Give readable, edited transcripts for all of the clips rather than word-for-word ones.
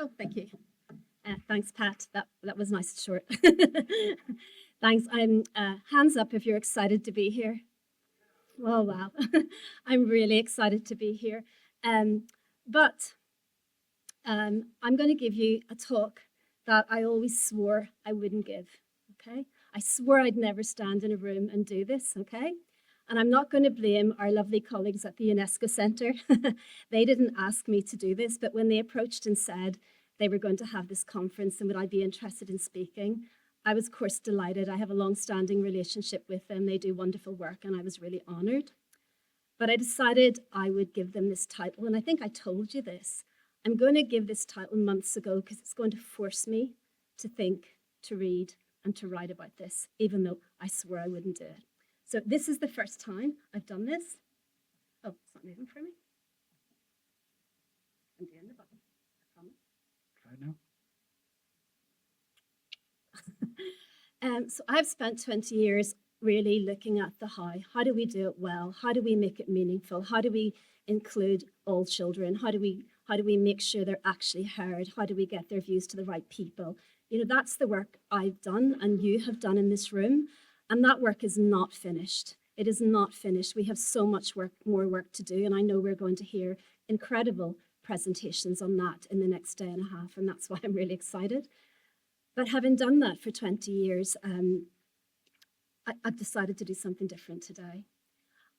Oh, thank you. Thanks, Pat. That was nice and short. Thanks. I'm hands up if you're excited to be here. Oh wow, I'm really excited to be here. Um, but I'm going to give you a talk that I always swore I wouldn't give. Okay, I swore I'd never stand in a room and do this. Okay. And I'm not going to blame our lovely colleagues at the UNESCO Centre. They didn't ask me to do this, but when they approached and said they were going to have this conference and would I be interested in speaking, I was, of course, delighted. I have a long-standing relationship with them. They do wonderful work, and I was really honoured. But I decided I would give them this title, and I think I told you this. I'm going to give this title months ago because it's going to force me to think, to read, and to write about this, even though I swore I wouldn't do it. So this is the first time I've done this. Oh, it's not moving for me. I'm doing the button, I promise. Try now. So I've spent 20 years really looking at the how. How do we do it well? How do we make it meaningful? How do we include all children? How do we make sure they're actually heard? How do we get their views to the right people? You know, that's the work I've done and you have done in this room. And that work is not finished. It is not finished. We have so much more work to do. And I know we're going to hear incredible presentations on that in the next day and a half. And that's why I'm really excited. But having done that for 20 years, I've decided to do something different today.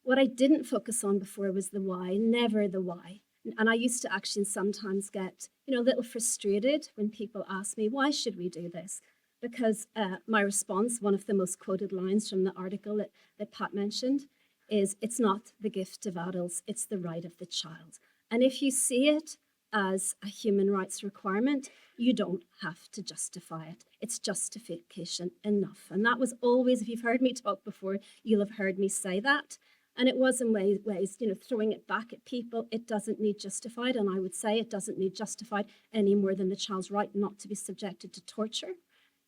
What I didn't focus on before was the why, never the why. And I used to actually sometimes get, a little frustrated when people ask me, why should we do this? Because my response, one of the most quoted lines from the article that Pat mentioned, is it's not the gift of adults, it's the right of the child. And if you see it as a human rights requirement, you don't have to justify it. It's justification enough. And that was always, if you've heard me talk before, you'll have heard me say that. And it was in ways, throwing it back at people. It doesn't need justified. And I would say it doesn't need justified any more than the child's right not to be subjected to torture.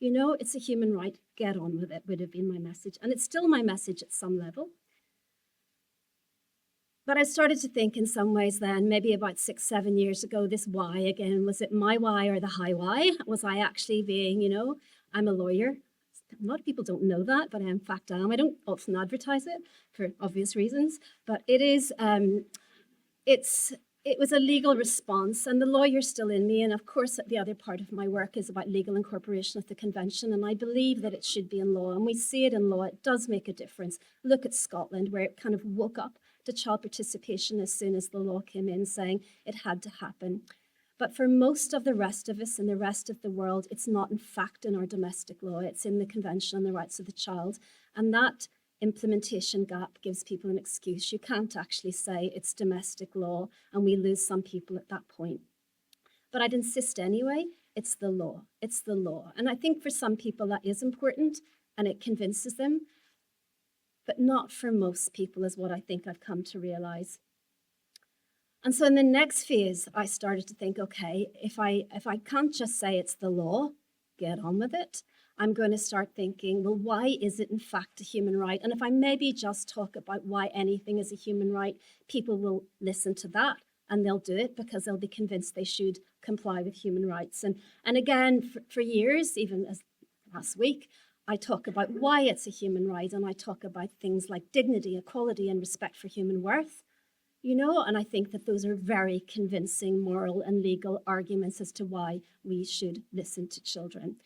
It's a human right. Get on with it would have been my message. And it's still my message at some level. But I started to think in some ways then, maybe about 6-7 years ago, this why again, was it my why or the high why? Was I actually being, I'm a lawyer. A lot of people don't know that, but I in fact am. I don't often advertise it for obvious reasons, but it is, it was a legal response, and the lawyer's still in me. And of course, the other part of my work is about legal incorporation of the convention. And I believe that it should be in law. And we see it in law. It does make a difference. Look at Scotland, where it kind of woke up to child participation as soon as the law came in, saying it had to happen. But for most of the rest of us and the rest of the world, it's not in fact in our domestic law. It's in the Convention on the Rights of the Child. And that implementation gap gives people an excuse. You can't actually say it's domestic law, and we lose some people at that point. But I'd insist anyway, it's the law. It's the law. And I think for some people that is important and it convinces them, but not for most people is what I think I've come to realize. And so in the next phase, I started to think, okay, if I can't just say it's the law, get on with it. I'm going to start thinking, well, why is it in fact a human right? And if I maybe just talk about why anything is a human right, people will listen to that and they'll do it because they'll be convinced they should comply with human rights. And again, for years, even as last week, I talk about why it's a human right, and I talk about things like dignity, equality, and respect for human worth. And I think that those are very convincing moral and legal arguments as to why we should listen to children.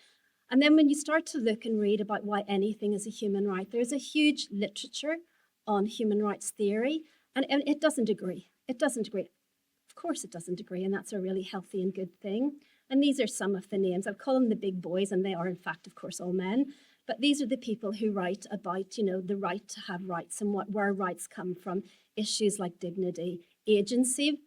And then when you start to look and read about why anything is a human right, there's a huge literature on human rights theory, and it doesn't agree. It doesn't agree. Of course it doesn't agree, and that's a really healthy and good thing. And these are some of the names. I've called them the big boys, and they are, in fact, of course, all men. But these are the people who write about, the right to have rights and where rights come from, issues like dignity, agency,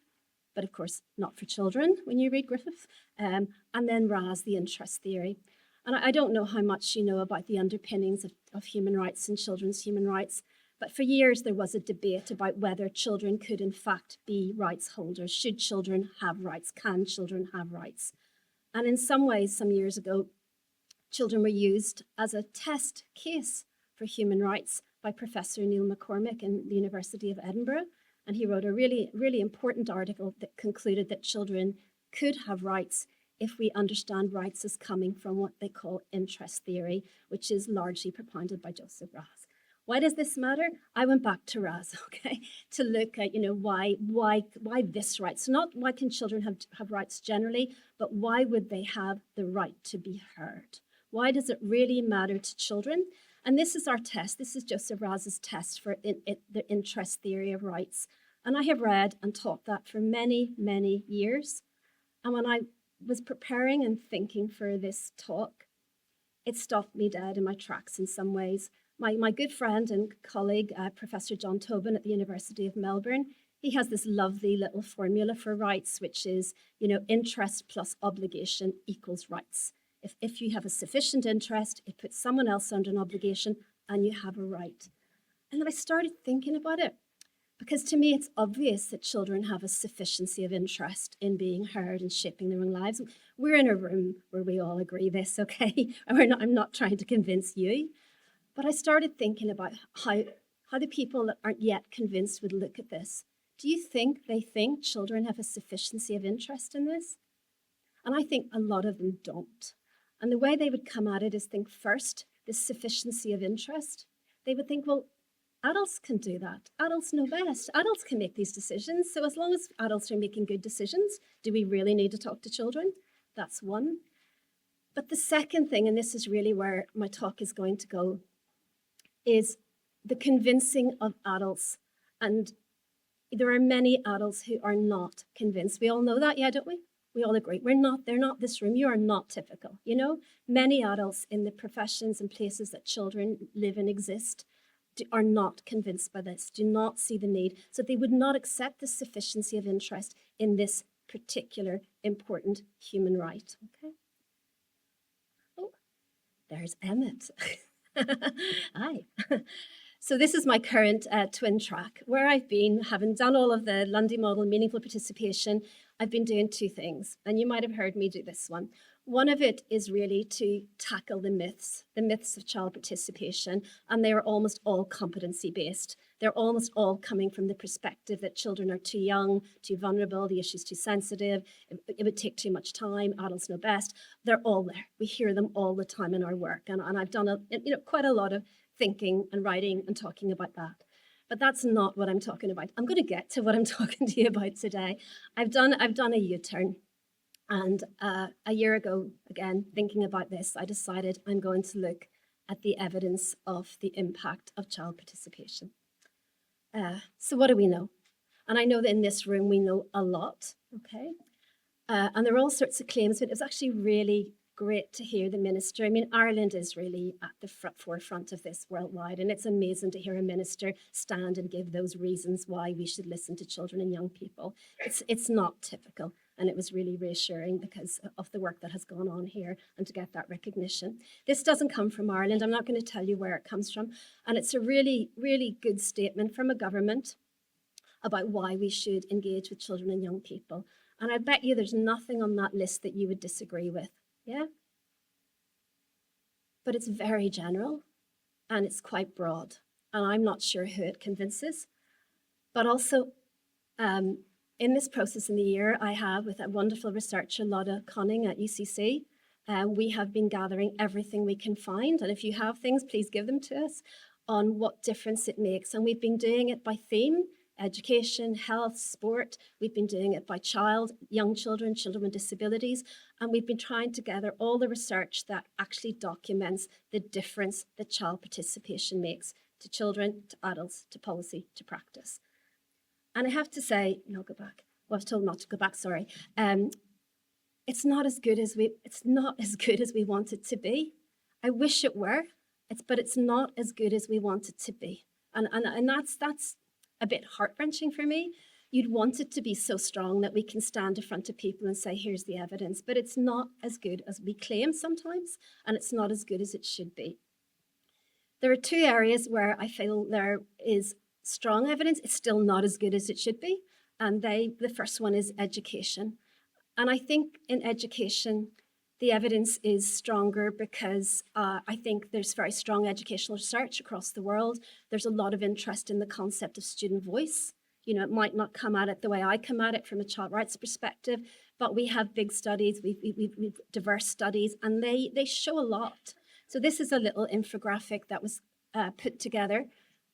but of course not for children when you read Griffith, and then RAS, the interest theory. And I don't know how much you know about the underpinnings of human rights and children's human rights, but for years there was a debate about whether children could in fact be rights holders. Should children have rights? Can children have rights? And in some ways, some years ago, children were used as a test case for human rights by Professor Neil McCormick in the University of Edinburgh. And he wrote a really, really important article that concluded that children could have rights if we understand rights as coming from what they call interest theory, which is largely propounded by Joseph Raz. Why does this matter? I went back to Raz, okay, to look at, why this right. So not why can children have rights generally, but why would they have the right to be heard? Why does it really matter to children? And this is our test. This is Joseph Raz's test for the interest theory of rights. And I have read and taught that for many, many years. And when I was preparing and thinking for this talk, it stopped me dead in my tracks in some ways. My good friend and colleague, Professor John Tobin at the University of Melbourne, he has this lovely little formula for rights, which is, interest plus obligation equals rights. If you have a sufficient interest, it puts someone else under an obligation and you have a right. And then I started thinking about it, because to me, it's obvious that children have a sufficiency of interest in being heard and shaping their own lives. We're in a room where we all agree this, okay? I'm not trying to convince you. But I started thinking about how the people that aren't yet convinced would look at this. Do you think they think children have a sufficiency of interest in this? And I think a lot of them don't. And the way they would come at it is think first, this sufficiency of interest. They would think, well, adults can do that. Adults know best. Adults can make these decisions. So as long as adults are making good decisions, do we really need to talk to children? That's one. But the second thing, and this is really where my talk is going to go, is the convincing of adults. And there are many adults who are not convinced. We all know that, yeah, don't we? We all agree. They're not this room. You are not typical, Many adults in the professions and places that children live and exist are not convinced by this, do not see the need. So they would not accept the sufficiency of interest in this particular important human right, okay? Oh, there's Emmett. Hi. So this is my current twin track, where I've been, having done all of the Lundy model, meaningful participation, I've been doing two things, and you might have heard me do this one. One of it is really to tackle the myths of child participation, and they are almost all competency-based. They're almost all coming from the perspective that children are too young, too vulnerable, the issue's too sensitive, it would take too much time, adults know best. They're all there. We hear them all the time in our work, and I've done quite a lot of thinking and writing and talking about that. But that's not what I'm talking about. I'm going to get to what I'm talking to you about today. I've done a U-turn. And a year ago, again, thinking about this, I decided I'm going to look at the evidence of the impact of child participation. So what do we know? And I know that in this room we know a lot, okay? And there are all sorts of claims, but it was actually really great to hear the minister. I mean, Ireland is really at the forefront of this worldwide, and it's amazing to hear a minister stand and give those reasons why we should listen to children and young people. It's not typical, and it was really reassuring because of the work that has gone on here and to get that recognition. This doesn't come from Ireland. I'm not going to tell you where it comes from, and it's a really, really good statement from a government about why we should engage with children and young people. And I bet you there's nothing on that list that you would disagree with. Yeah? But it's very general and it's quite broad. And I'm not sure who it convinces. But also, in this process in the year, I have, with a wonderful researcher, Lotta Conning at UCC, we have been gathering everything we can find. And if you have things, please give them to us on what difference it makes. And we've been doing it by theme. Education, health, sport. We've been doing it by young children, children with disabilities, and we've been trying to gather all the research that actually documents the difference that child participation makes to children, to adults, to policy, to practice. And I have to say, no, go back. Well, I was told not to go back, sorry. It's not as good as we want it to be. I wish it were, but it's not as good as we want it to be. And that's a bit heart-wrenching for me. You'd want it to be so strong that we can stand in front of people and say, here's the evidence, but it's not as good as we claim sometimes, and it's not as good as it should be. There are two areas where I feel there is strong evidence. It's still not as good as it should be, and the first one is education. And I think in education, the evidence is stronger because I think there's very strong educational research across the world. There's a lot of interest in the concept of student voice. It might not come at it the way I come at it from a child rights perspective, but we have big studies, we've diverse studies, and they show a lot. So this is a little infographic that was put together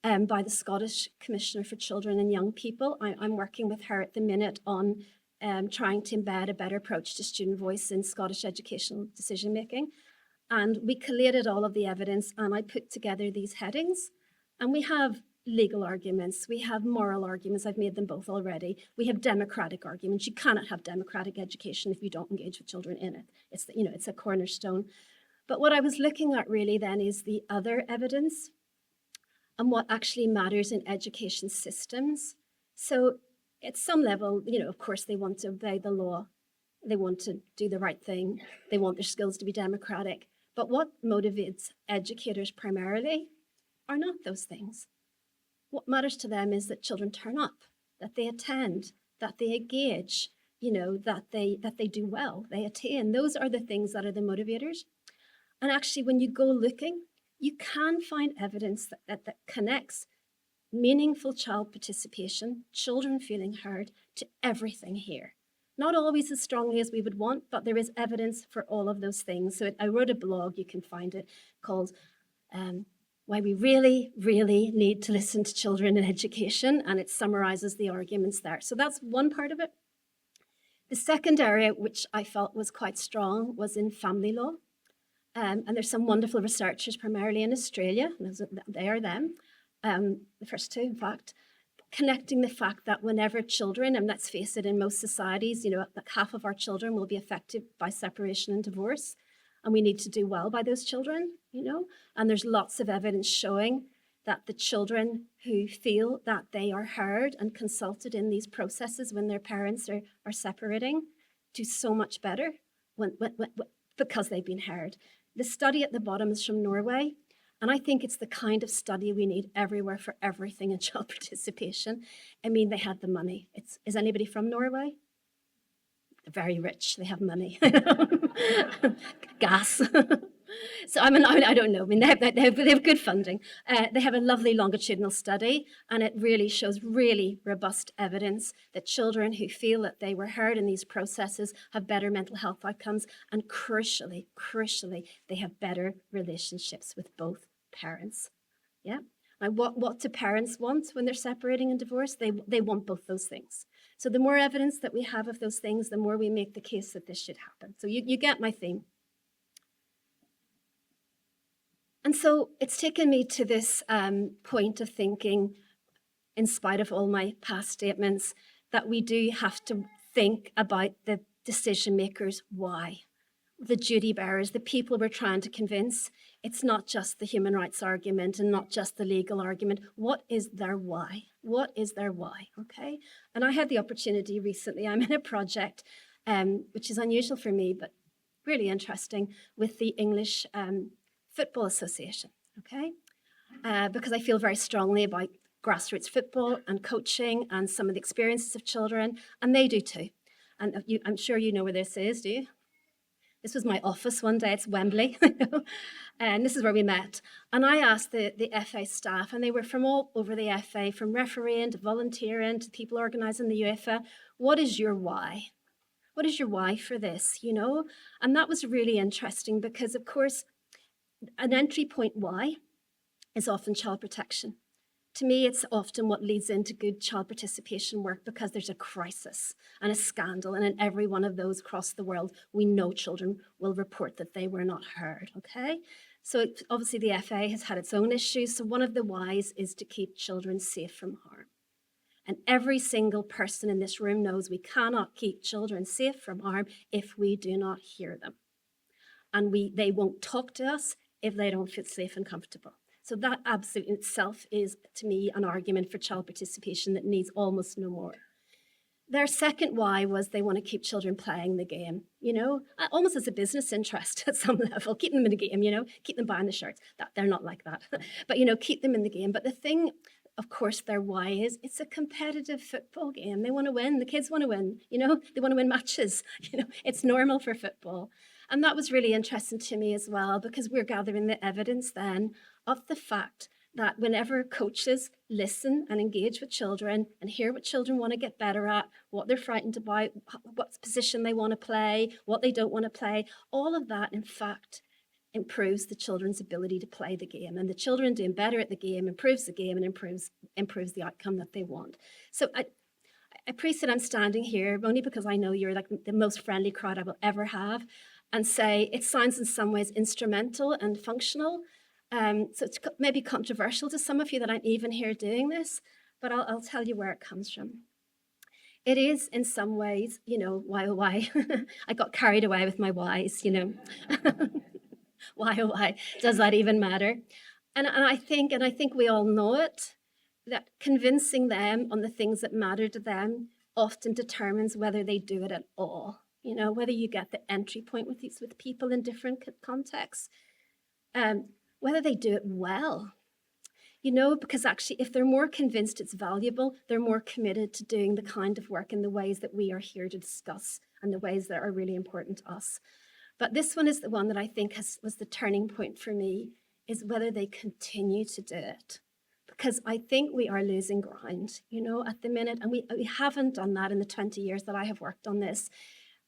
by the Scottish Commissioner for Children and Young People. I'm working with her at the minute on trying to embed a better approach to student voice in Scottish educational decision making. And we collated all of the evidence, and I put together these headings. And we have legal arguments, we have moral arguments, I've made them both already. We have democratic arguments. You cannot have democratic education if you don't engage with children in it. It's a cornerstone. But what I was looking at really then is the other evidence and what actually matters in education systems. So at some level, of course, they want to obey the law. They want to do the right thing. They want their skills to be democratic. But what motivates educators primarily are not those things. What matters to them is that children turn up, that they attend, that they engage, that they do well, they attain. Those are the things that are the motivators. And actually, when you go looking, you can find evidence that connects meaningful child participation, children feeling heard, to everything here. Not always as strongly as we would want, but there is evidence for all of those things. So I wrote a blog, you can find it, called Why We Really, Really Need to Listen to Children in Education, and it summarizes the arguments there. So that's one part of it. The second area, which I felt was quite strong, was in family law. And there's some wonderful researchers, primarily in Australia, they are them, the first two, in fact, connecting the fact that whenever children, and let's face it, in most societies, like half of our children will be affected by separation and divorce, and we need to do well by those children, and there's lots of evidence showing that the children who feel that they are heard and consulted in these processes when their parents are separating do so much better because they've been heard. The study at the bottom is from Norway. And I think it's the kind of study we need everywhere for everything in child participation. I mean, they had the money. Is anybody from Norway? They're very rich. They have money. Gas. So I don't know. I mean, they have good funding. They have a lovely longitudinal study, and it really shows really robust evidence that children who feel that they were heard in these processes have better mental health outcomes, and crucially, they have better relationships with both parents. Yeah. And what do parents want when they're separating and divorced? They want both those things. So the more evidence that we have of those things, the more we make the case that this should happen. So you get my theme. And so it's taken me to this point of thinking, in spite of all my past statements, that we do have to think about the decision makers' why. The duty bearers, the people we're trying to convince. It's not just the human rights argument and not just the legal argument. What is their why? What is their why? Okay. And I had the opportunity recently, I'm in a project, which is unusual for me, but really interesting, with the English Football Association, okay? Because I feel very strongly about grassroots football and coaching and some of the experiences of children, and they do too. And I'm sure you know where this is, do you? This was my office one day, it's Wembley, and this is where we met. And I asked the FA staff, and they were from all over the FA, from refereeing to volunteering to people organising the UEFA, what is your why? What is your why for this, And that was really interesting because, of course, an entry point why is often child protection. To me, it's often what leads into good child participation work because there's a crisis and a scandal. And in every one of those across the world, we know children will report that they were not heard, okay? So obviously the FA has had its own issues. So one of the whys is to keep children safe from harm. And every single person in this room knows we cannot keep children safe from harm if we do not hear them. And they won't talk to us if they don't feel safe and comfortable. So that absolutely in itself is, to me, an argument for child participation that needs almost no more. Their second why was they want to keep children playing the game, almost as a business interest at some level. Keep them in the game, keep them buying the shirts. They're not like that, but, keep them in the game. But the thing, of course, their why is it's a competitive football game. They want to win. The kids want to win, they want to win matches. It's normal for football. And that was really interesting to me as well, because we're gathering the evidence then of the fact that whenever coaches listen and engage with children and hear what children want to get better at, what they're frightened about, what position they want to play, what they don't want to play, all of that, in fact, improves the children's ability to play the game. And the children doing better at the game improves the game and improves the outcome that they want. So I appreciate I'm standing here only because I know you're like the most friendly crowd I will ever have, and say it sounds in some ways instrumental and functional. So it's maybe controversial to some of you that I'm even here doing this, but I'll tell you where it comes from. It is in some ways, why oh why? I got carried away with my whys, Why oh why? Does that even matter? And I think we all know it, that convincing them on the things that matter to them often determines whether they do it at all. Whether you get the entry point with people in different contexts, whether they do it well. Because actually, if they're more convinced it's valuable, they're more committed to doing the kind of work in the ways that we are here to discuss and the ways that are really important to us. But this one is the one that I think was the turning point for me, is whether they continue to do it. Because I think we are losing ground, at the minute, and we haven't done that in the 20 years that I have worked on this.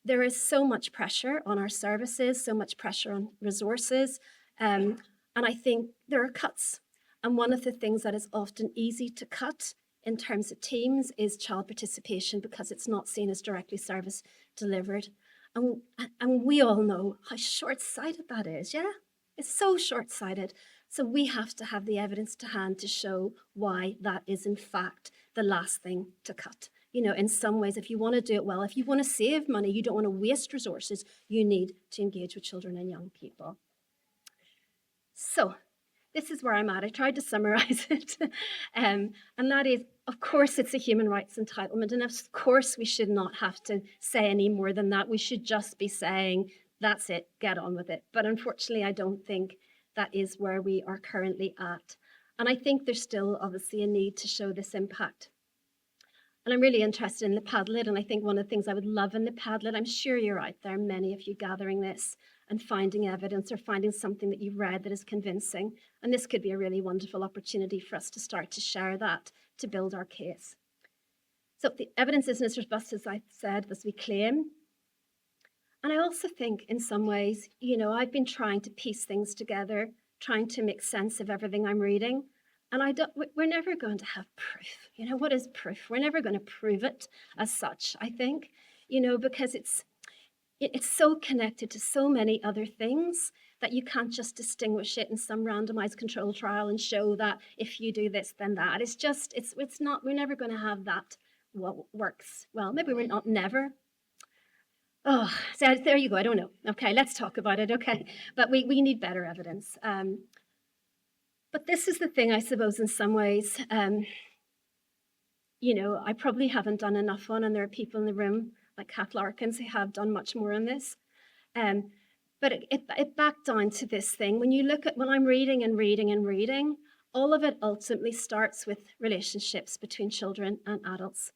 There is so much pressure on our services, so much pressure on resources, and I think there are cuts. And one of the things that is often easy to cut in terms of teams is child participation, because it's not seen as directly service delivered. And we all know how short-sighted that is, yeah? It's so short-sighted. So we have to have the evidence to hand to show why that is in fact the last thing to cut. In some ways, if you want to do it well, if you want to save money, you don't want to waste resources, you need to engage with children and young people. So this is where I'm at. I tried to summarize it. And that is, of course, it's a human rights entitlement. And of course, we should not have to say any more than that. We should just be saying, that's it, get on with it. But unfortunately, I don't think that is where we are currently at. And I think there's still obviously a need to show this impact. And I'm really interested in the Padlet. And I think one of the things I would love in the Padlet, I'm sure you're out there, many of you gathering this and finding evidence or finding something that you've read that is convincing. And this could be a really wonderful opportunity for us to start to share that, to build our case. So the evidence isn't as robust as I said, as we claim. And I also think in some ways, I've been trying to piece things together, trying to make sense of everything I'm reading. And we're never going to have proof. What is proof? We're never going to prove it as such, I think, because it's so connected to so many other things that you can't just distinguish it in some randomized control trial and show that if you do this, then that. It's not, we're never going to have that what works. Well, maybe we're not never. Oh, so there you go. I don't know. Okay, let's talk about it. Okay, but we need better evidence. But this is the thing, I suppose, in some ways, I probably haven't done enough on, and there are people in the room like Kath Larkins who have done much more on this. But it backed down to this thing. When you look at, when I'm reading and reading and reading, all of it ultimately starts with relationships between children and adults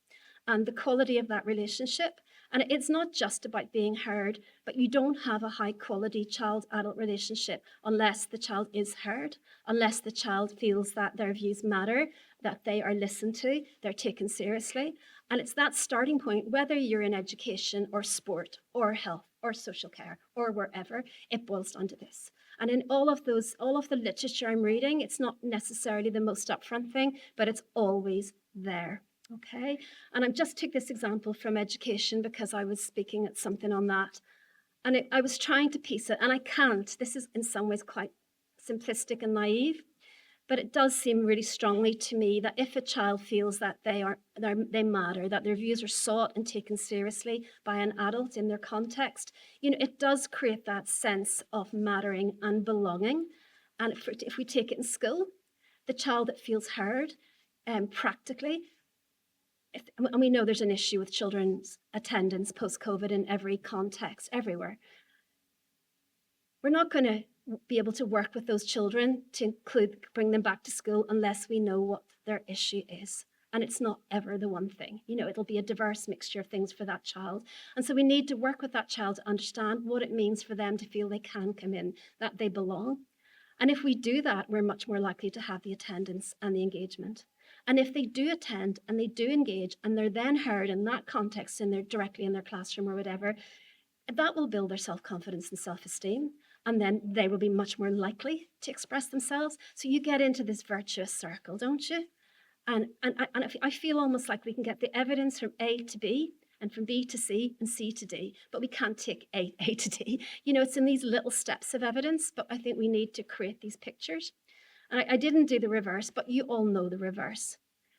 and the quality of that relationship. And it's not just about being heard, but you don't have a high quality child-adult relationship unless the child is heard, unless the child feels that their views matter, that they are listened to, they're taken seriously. And it's that starting point, whether you're in education or sport or health or social care or wherever, it boils down to this. And in all of the literature I'm reading, it's not necessarily the most upfront thing, but it's always there. Okay, and I just took this example from education because I was speaking at something on that. And I was trying to piece it, and I can't. This is in some ways quite simplistic and naive, but it does seem really strongly to me that if a child feels that they matter, that their views are sought and taken seriously by an adult in their context, it does create that sense of mattering and belonging. And if we take it in school, the child that feels heard, practically, and we know there's an issue with children's attendance post-COVID in every context, everywhere. We're not going to be able to work with those children to bring them back to school unless we know what their issue is. And it's not ever the one thing. It'll be a diverse mixture of things for that child. And so we need to work with that child to understand what it means for them to feel they can come in, that they belong. And if we do that, we're much more likely to have the attendance and the engagement. And if they do attend and they do engage and they're then heard in that context directly in their classroom or whatever, that will build their self-confidence and self-esteem. And then they will be much more likely to express themselves. So you get into this virtuous circle, don't you? And I feel almost like we can get the evidence from A to B and from B to C and C to D, but we can't take A to D. It's in these little steps of evidence, but I think we need to create these pictures. And I didn't do the reverse, but you all know the reverse.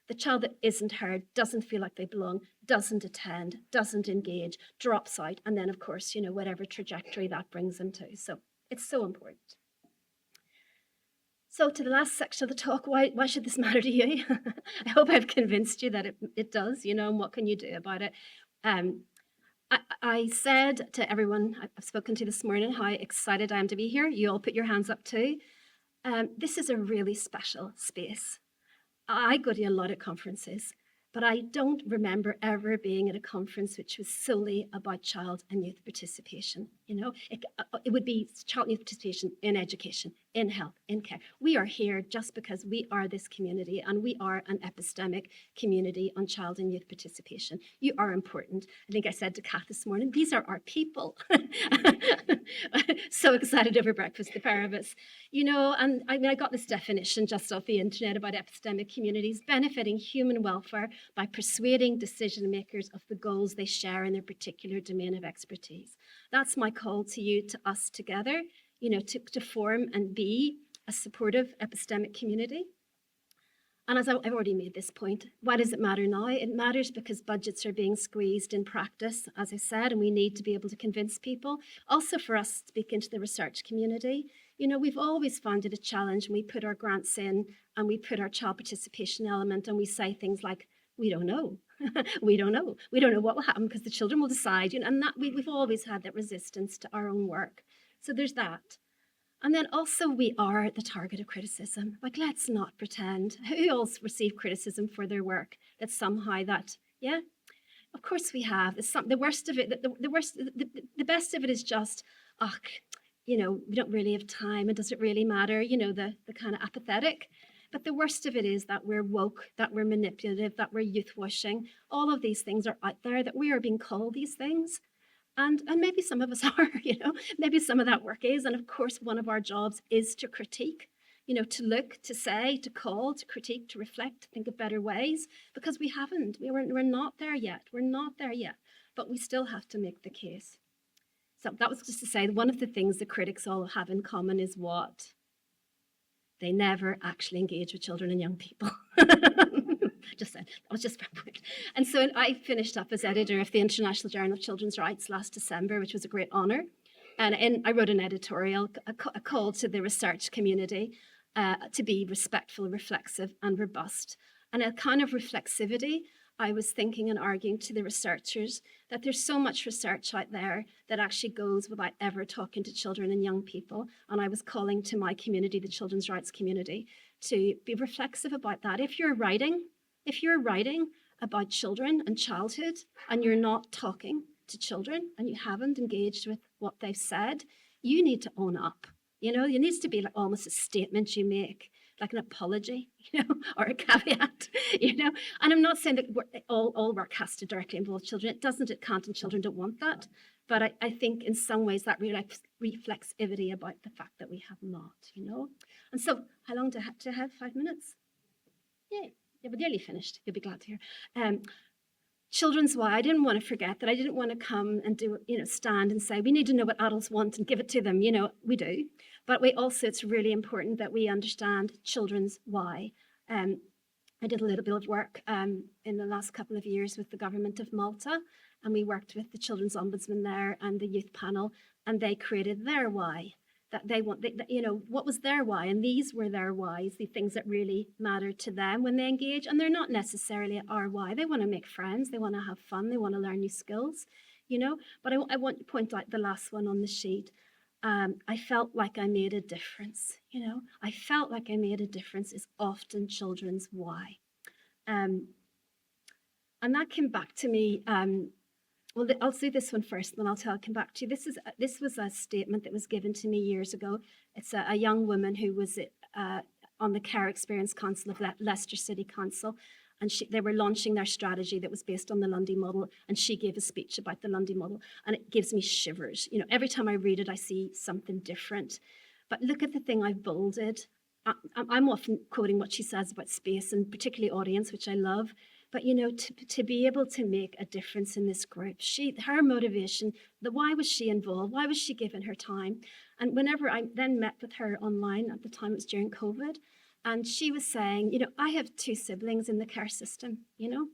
The child that isn't heard, doesn't feel like they belong, doesn't attend, doesn't engage, drops out, and then, of course, whatever trajectory that brings them to. So it's so important. So to the last section of the talk, why should this matter to you? I hope I've convinced you that it does, and what can you do about it? I said to everyone I've spoken to this morning how excited I am to be here. You all put your hands up too. This is a really special space. I go to a lot of conferences, but I don't remember ever being at a conference which was solely about child and youth participation. It would be child and youth participation in education, in health, in care. We are here just because we are this community and we are an epistemic community on child and youth participation. You are important. I think I said to Kath this morning, these are our people. So excited over breakfast, the pair of us. And I got this definition just off the internet about epistemic communities benefiting human welfare by persuading decision makers of the goals they share in their particular domain of expertise. That's my call to you, to us together, to form and be a supportive epistemic community. And as I've already made this point, why does it matter now? It matters because budgets are being squeezed in practice, as I said, and we need to be able to convince people. Also for us to speak into the research community. We've always found it a challenge when we put our grants in and we put our child participation element and we say things like, we don't know. We don't know. We don't know what will happen because the children will decide. And that we've always had that resistance to our own work. So there's that. And then also we are the target of criticism. Like, let's not pretend. Who else received criticism for their work? That somehow yeah, of course we have. The worst of it, the best of it is just, we don't really have time and does it really matter? The kind of apathetic. But the worst of it is that we're woke, that we're manipulative, that we're youth washing. All of these things are out there, that we are being called these things. And maybe some of us are, maybe some of that work is. And of course, one of our jobs is to critique, to look, to say, to call, to critique, to reflect, to think of better ways, because we haven't. We're not there yet. We're not there yet. But we still have to make the case. So that was just to say, one of the things the critics all have in common is what? They never actually engage with children and young people. Just said, that was just my point. And so I finished up as editor of the International Journal of Children's Rights last December, which was a great honour. And I wrote an editorial, a call to the research community to be respectful, reflexive and robust. And a kind of reflexivity, I was thinking and arguing to the researchers that there's so much research out there that actually goes without ever talking to children and young people. And I was calling to my community, the children's rights community, to be reflexive about that. If you're writing about children and childhood and you're not talking to children and you haven't engaged with what they've said, you need to own up. It needs to be like almost a statement you make, like an apology, or a caveat, And I'm not saying that all work has to directly involve children. It can't, and children don't want that. But I think in some ways that reflexivity about the fact that we have not, And so, how long do I have? 5 minutes? Yay. Yeah, we're nearly finished. You'll be glad to hear. Children's why. I didn't want to forget that. I didn't want to come and stand and say, we need to know what adults want and give it to them. We do. But it's really important that we understand children's why. I did a little bit of work in the last couple of years with the government of Malta, and we worked with the Children's Ombudsman there and the youth panel, and they created their why. That they want, what was their why? And these were their whys, the things that really matter to them when they engage. And they're not necessarily our why. They want to make friends. They want to have fun. They want to learn new skills, But I want to point out the last one on the sheet. I felt like I made a difference, I felt like I made a difference is often children's why. And that came back to me Well, I'll do this one first, and then come back to you. This was a statement that was given to me years ago. It's a young woman who was on the Care Experience Council of Leicester City Council, and they were launching their strategy that was based on the Lundy model, and she gave a speech about the Lundy model, and it gives me shivers. You know, every time I read it, I see something different. But look at the thing I've bolded. I'm often quoting what she says about space and particularly audience, which I love. But you know, to be able to make a difference in this group, her motivation, why was she involved? Why was she giving her time? And whenever I then met with her online, at the time it was during COVID, and she was saying, you know, I have 2 siblings in the care system, you know,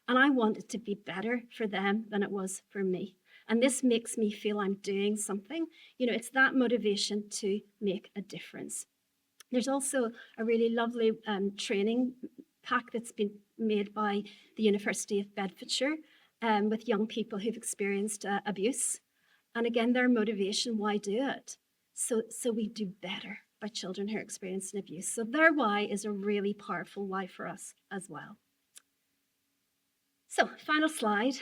and I want it to be better for them than it was for me. And this makes me feel I'm doing something. You know, it's that motivation to make a difference. There's also a really lovely training pack that's been made by the University of Bedfordshire with young people who've experienced abuse. And again, their motivation, why do it? So we do better by children who are experiencing abuse. So their why is a really powerful why for us as well. So final slide.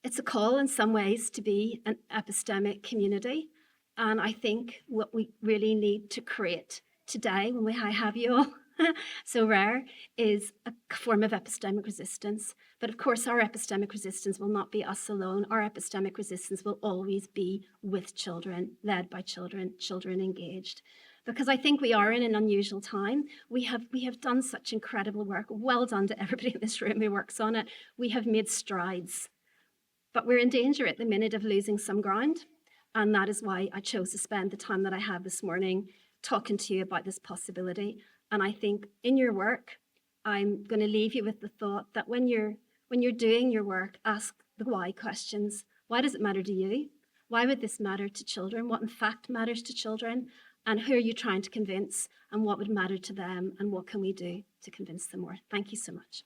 It's a call in some ways to be an epistemic community. And I think what we really need to create today, when I have you all so rare, is a form of epistemic resistance. But of course, our epistemic resistance will not be us alone. Our epistemic resistance will always be with children, led by children, children engaged. Because I think we are in an unusual time. We have done such incredible work. Well done to everybody in this room who works on it. We have made strides. But we're in danger at the minute of losing some ground. And that is why I chose to spend the time that I have this morning talking to you about this possibility. And I think in your work, I'm going to leave you with the thought that when you're doing your work, ask the why questions. Why does it matter to you? Why would this matter to children? What in fact matters to children? And who are you trying to convince? And what would matter to them? And what can we do to convince them more? Thank you so much.